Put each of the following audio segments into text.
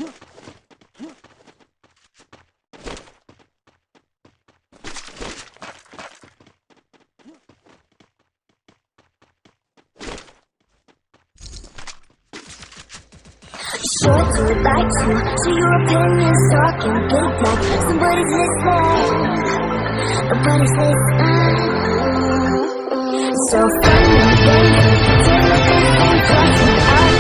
Sure to like to see your opinions talking big like somebody's listening. Nobody's listening. So funny, baby, till the thing talking about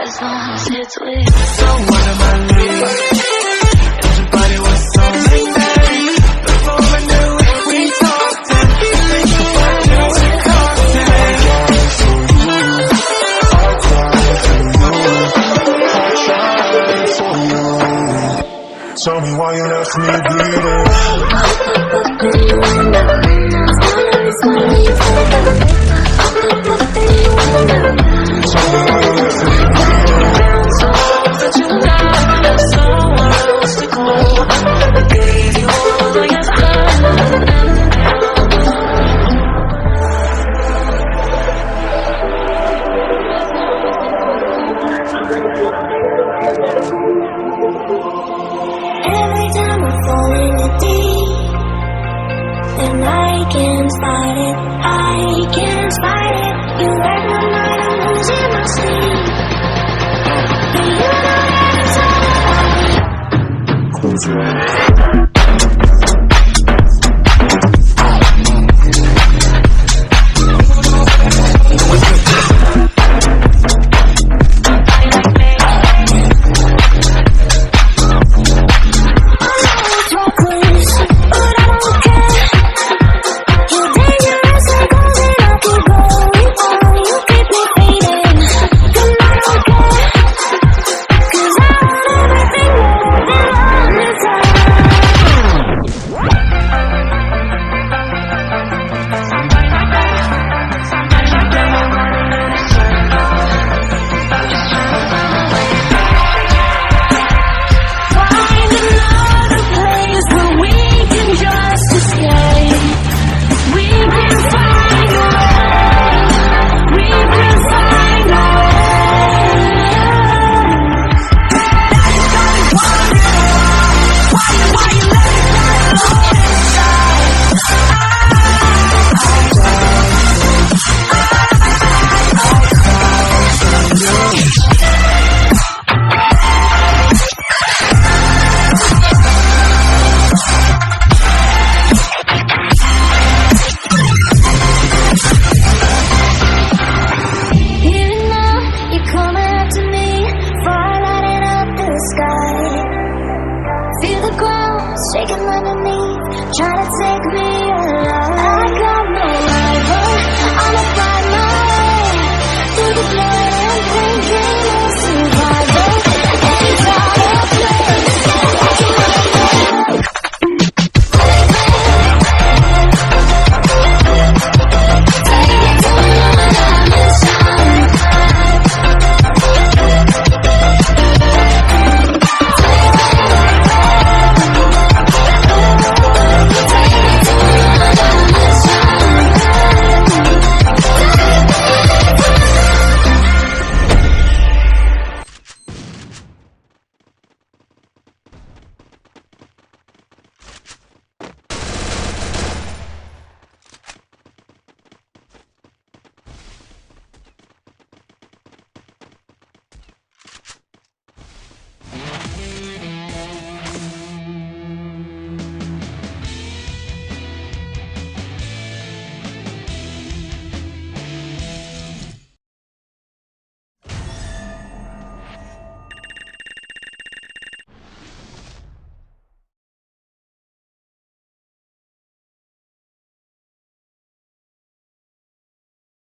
as long as it's with. So what am I leaving? Everybody was so excited. Before I knew it, we talked and think about you and content. Tell me why you left me bleeding. Every time I fall in the deep, and I can't fight it, I can't fight it. You wreck my mind, I'm losing my sleep. And you know that it's all about me. Close your eyes. Shaking underneath, trying to take